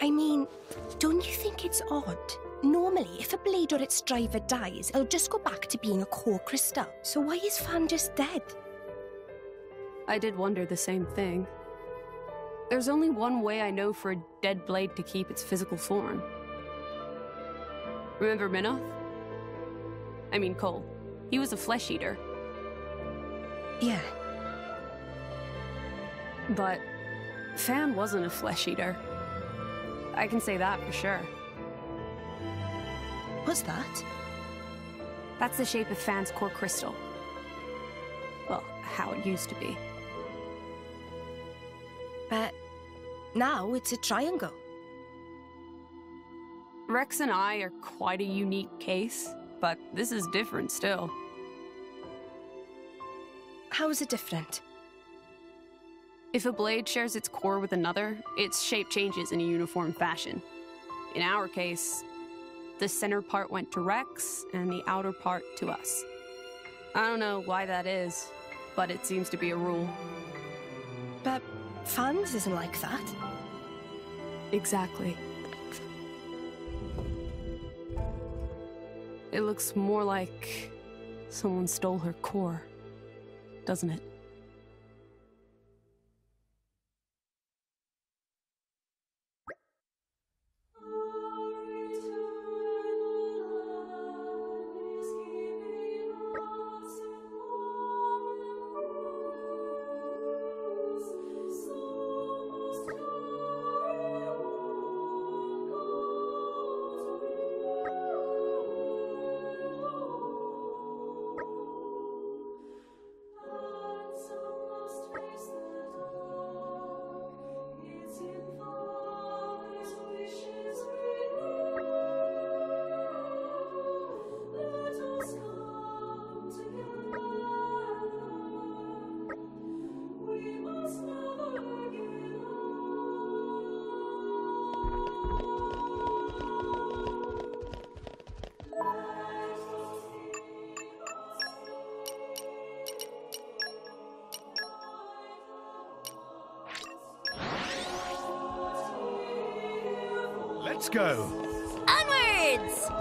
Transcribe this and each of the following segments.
I mean, don't you think it's odd? Normally, if a blade or its driver dies, it'll just go back to being a core crystal. So why is Fan just dead? I did wonder the same thing. There's only one way I know for a dead blade to keep its physical form. Remember Minoth? I mean Cole. He was a flesh eater. Yeah. But Fan wasn't a flesh eater. I can say that for sure. What's that? That's the shape of Fan's core crystal. Well, how it used to be. But now it's a triangle. Rex and I are quite a unique case, but this is different still. How is it different? If a blade shares its core with another, its shape changes in a uniform fashion. In our case, the center part went to Rex, and the outer part to us. I don't know why that is, but it seems to be a rule. But Fan's isn't like that. Exactly. It looks more like someone stole her core, doesn't it? Let's go! Onwards!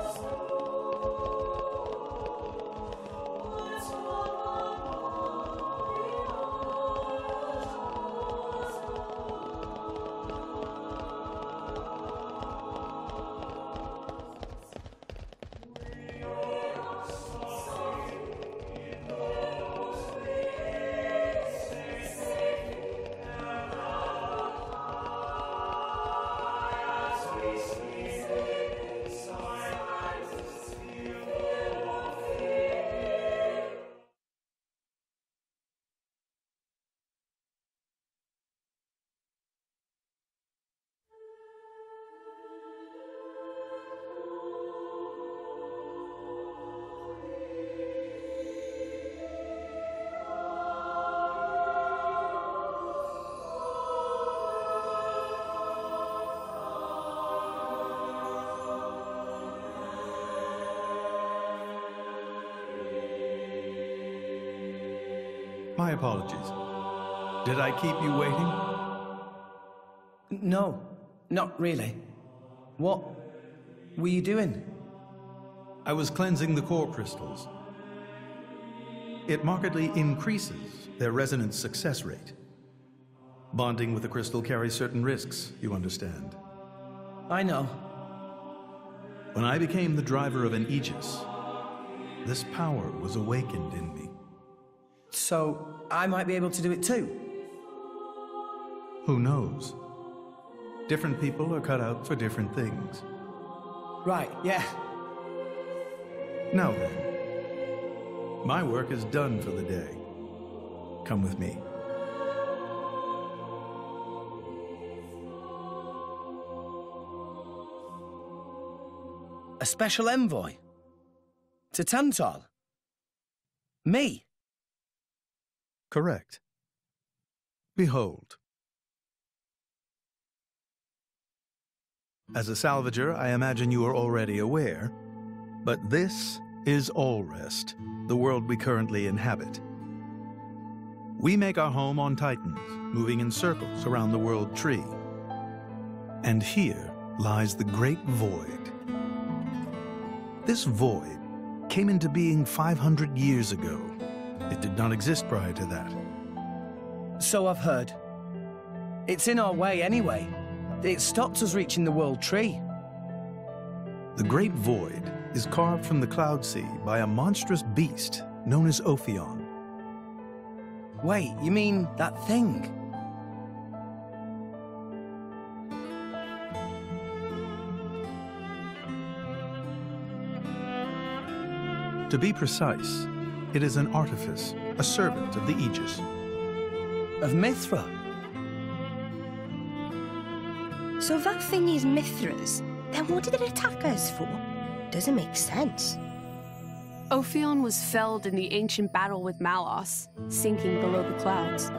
My apologies. Did I keep you waiting? No, not really. What were you doing? I was cleansing the core crystals. It markedly increases their resonance success rate. Bonding with the crystal carries certain risks, you understand. I know. When I became the driver of an Aegis, this power was awakened in me. So, I might be able to do it too? Who knows? Different people are cut out for different things. Right, yeah. Now then, my work is done for the day. Come with me. A special envoy? To Tantal? Me? Correct. Behold. As a salvager, I imagine you are already aware, but this is Allrest, the world we currently inhabit. We make our home on Titans, moving in circles around the world tree. And here lies the Great Void. This void came into being 500 years ago. It did not exist prior to that. So I've heard. It's in our way anyway. It stopped us reaching the World Tree. The Great Void is carved from the Cloud Sea by a monstrous beast known as Ophion. Wait, you mean that thing? To be precise, it is an artifice, a servant of the Aegis. Of Mithra? So that thing is Mithra's. Then what did it attack us for? Doesn't make sense. Ophion was felled in the ancient battle with Malos, sinking below the clouds.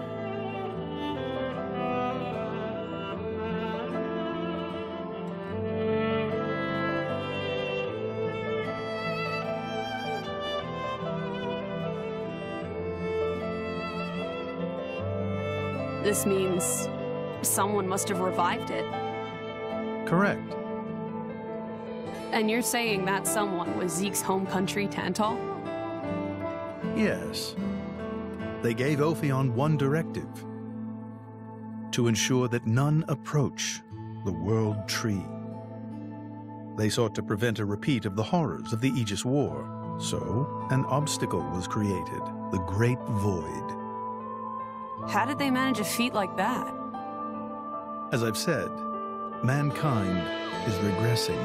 This means someone must have revived it. Correct. And you're saying that someone was Zeke's home country, Tantal? Yes. They gave Ophion one directive: to ensure that none approach the World Tree. They sought to prevent a repeat of the horrors of the Aegis War, so an obstacle was created, the Great Void. How did they manage a feat like that? As I've said, mankind is regressing.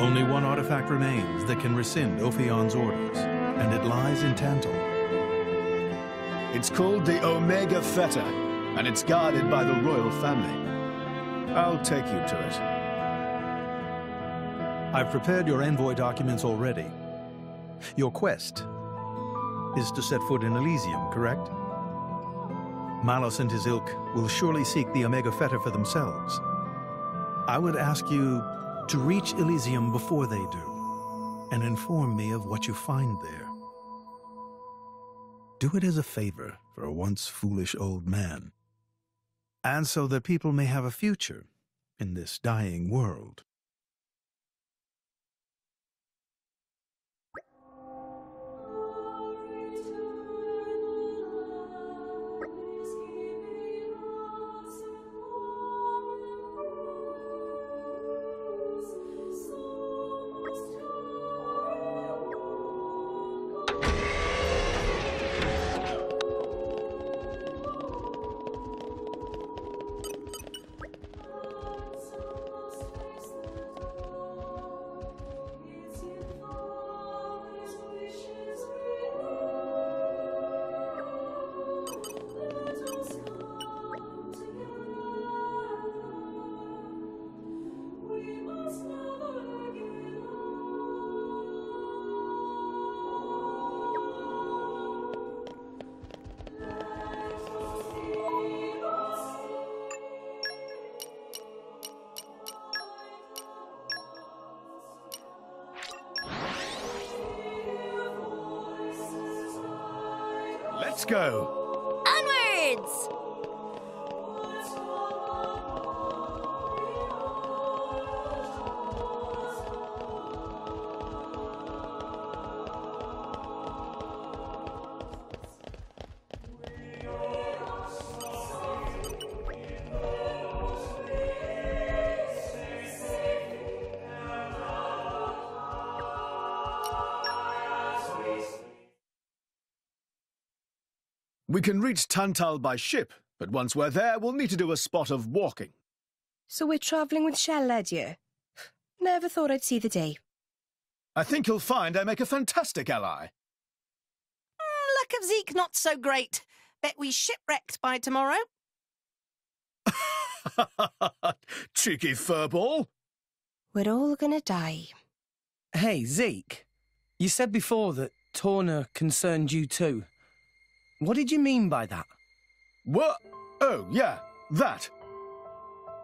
Only one artifact remains that can rescind Ophion's orders, and it lies in Tantal. It's called the Omega Fetter, and it's guarded by the royal family. I'll take you to it. I've prepared your envoy documents already. Your quest is to set foot in Elysium, correct? Malos and his ilk will surely seek the Omega Fetter for themselves. I would ask you to reach Elysium before they do, and inform me of what you find there. Do it as a favor for a once foolish old man, and so that people may have a future in this dying world. Let's go! Onwards! We can reach Tantal by ship, but once we're there, we'll need to do a spot of walking. So we're travelling with Shell-led here? Never thought I'd see the day. I think you'll find I make a fantastic ally. Luck of Zeke not so great. Bet we shipwrecked by tomorrow. Cheeky furball. We're all gonna die. Hey, Zeke. You said before that Torna concerned you too. What did you mean by that? What? Oh, yeah, that.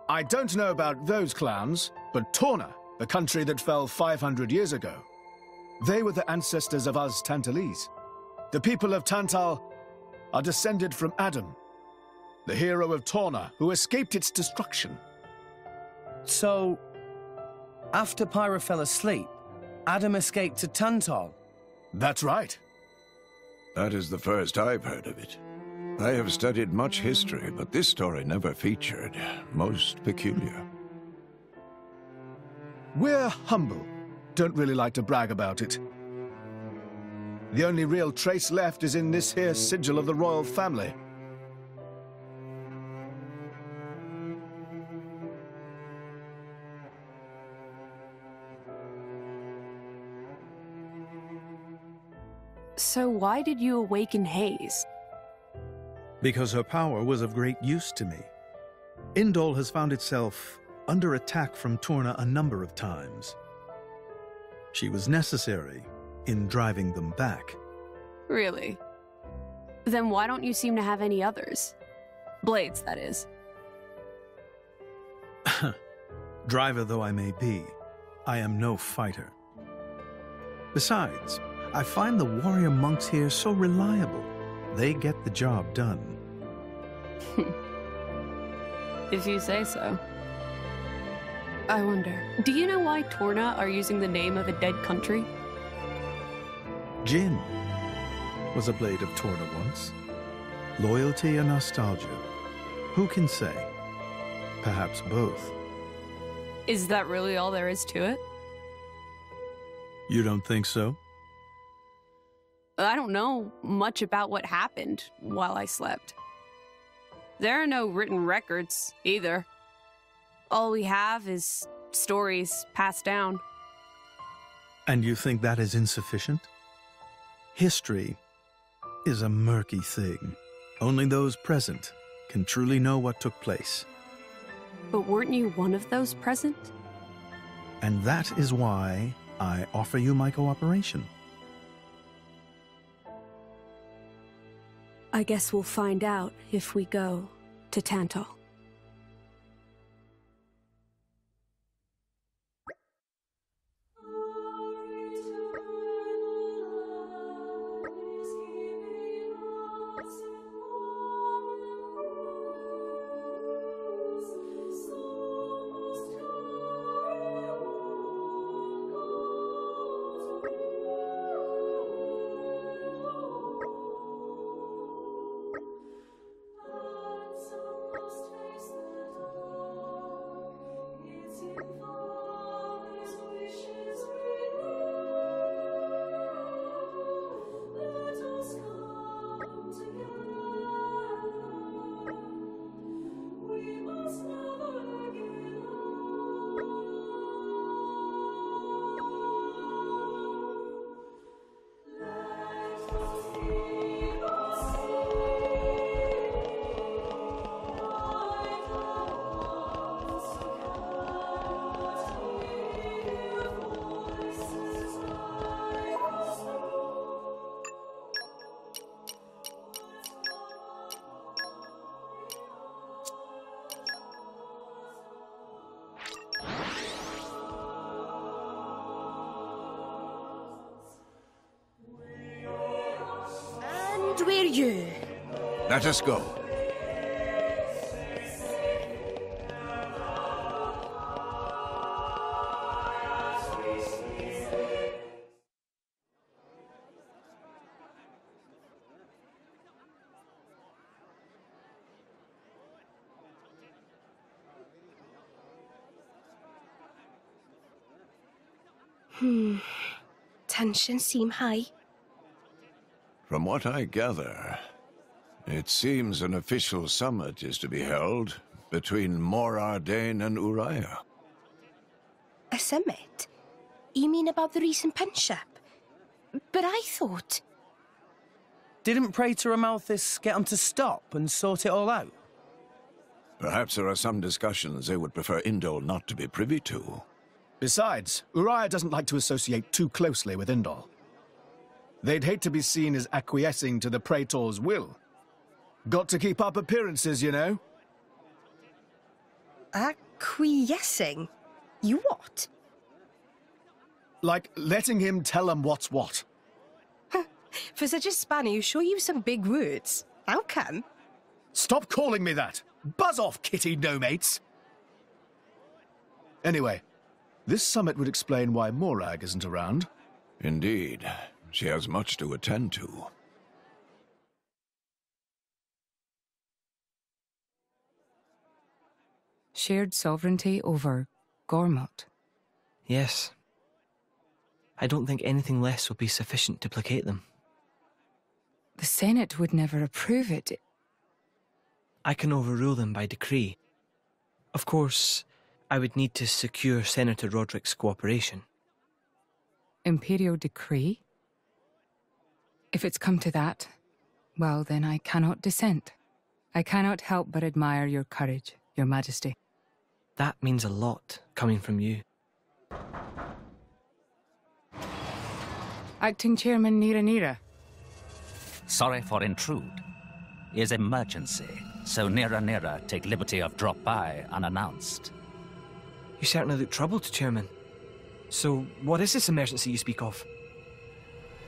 I don't know about those clowns, but Torna, the country that fell 500 years ago, they were the ancestors of us Tantalese. The people of Tantal are descended from Adam. the hero of Torna, who escaped its destruction. So, after Pyra fell asleep, Adam escaped to Tantal. That's right. That is the first I've heard of it. I have studied much history, but this story never featured. Most peculiar. We're humble. Don't really like to brag about it. The only real trace left is in this here sigil of the royal family. So why did you awaken Hayes? Because her power was of great use to me. Indol has found itself under attack from Torna a number of times. She was necessary in driving them back. Really? Then why don't you seem to have any others? Blades, that is. Driver though I may be, I am no fighter. Besides, I find the warrior monks here so reliable. They get the job done. If you say so. I wonder, do you know why Torna are using the name of a dead country? Jin was a blade of Torna once. Loyalty or nostalgia? Who can say? Perhaps both. Is that really all there is to it? You don't think so? I don't know much about what happened while I slept. There are no written records, either. All we have is stories passed down. And you think that is insufficient? History is a murky thing. Only those present can truly know what took place. But weren't you one of those present? And that is why I offer you my cooperation. I guess we'll find out if we go to Tantal. Where you? Let us go. Tensions seem high. From what I gather, it seems an official summit is to be held between Morardane and Uriah. A summit? You mean about the recent penship? But I thought... Didn't Praetor Amalthus get him to stop and sort it all out? Perhaps there are some discussions they would prefer Indol not to be privy to. Besides, Uriah doesn't like to associate too closely with Indol. They'd hate to be seen as acquiescing to the Praetor's will. Got to keep up appearances, you know. Acquiescing? You what? Like letting him tell them what's what. For such a spanner, you sure use some big words. How come? Stop calling me that! Buzz off, kitty no-mates! Anyway, this summit would explain why Morag isn't around. Indeed. She has much to attend to. Shared sovereignty over Gormott. Yes. I don't think anything less will be sufficient to placate them. The Senate would never approve it. I can overrule them by decree. Of course, I would need to secure Senator Roderick's cooperation. Imperial decree? If it's come to that, well, then I cannot dissent. I cannot help but admire your courage, Your Majesty. That means a lot, coming from you. Acting Chairman Nira. Sorry for intrude. Is emergency, so Nira take liberty of drop by unannounced. You certainly look troubled, Chairman. So, what is this emergency you speak of?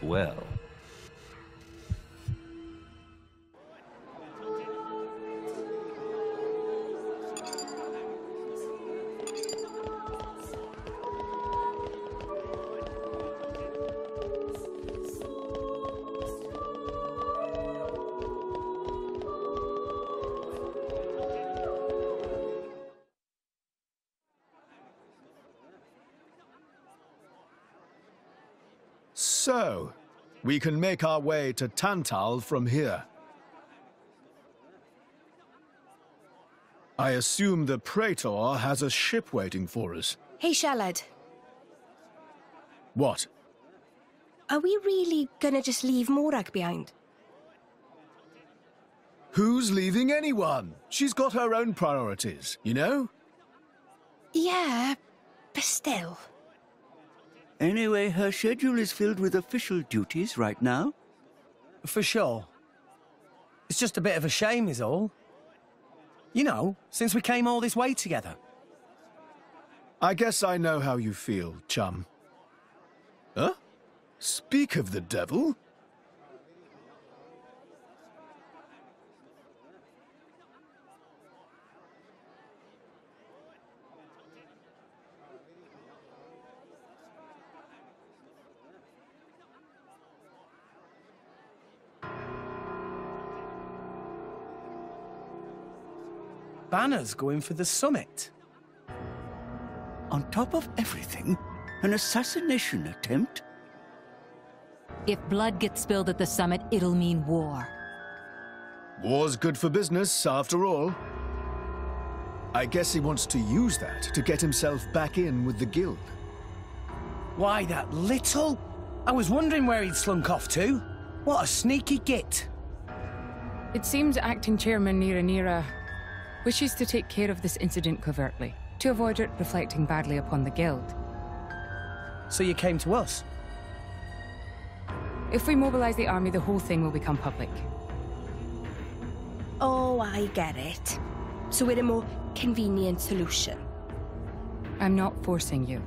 Well... So, we can make our way to Tantal from here. I assume the Praetor has a ship waiting for us. Hey, Shelad. What? Are we really gonna just leave Morag behind? Who's leaving anyone? She's got her own priorities, you know? Yeah, but still. Anyway, her schedule is filled with official duties right now. For sure. It's just a bit of a shame is all. You know, since we came all this way together. I guess I know how you feel, chum. Huh? Speak of the devil. Banners going for the summit. On top of everything, an assassination attempt? If blood gets spilled at the summit, it'll mean war. War's good for business, after all. I guess he wants to use that to get himself back in with the guild. Why, that little? I was wondering where he'd slunk off to. What a sneaky git. It seems Acting Chairman Nira wishes to take care of this incident covertly, to avoid it reflecting badly upon the guild. So you came to us? If we mobilize the army, the whole thing will become public. Oh, I get it. So we're a more convenient solution. I'm not forcing you.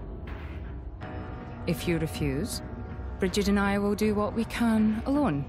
If you refuse, Bridget and I will do what we can alone.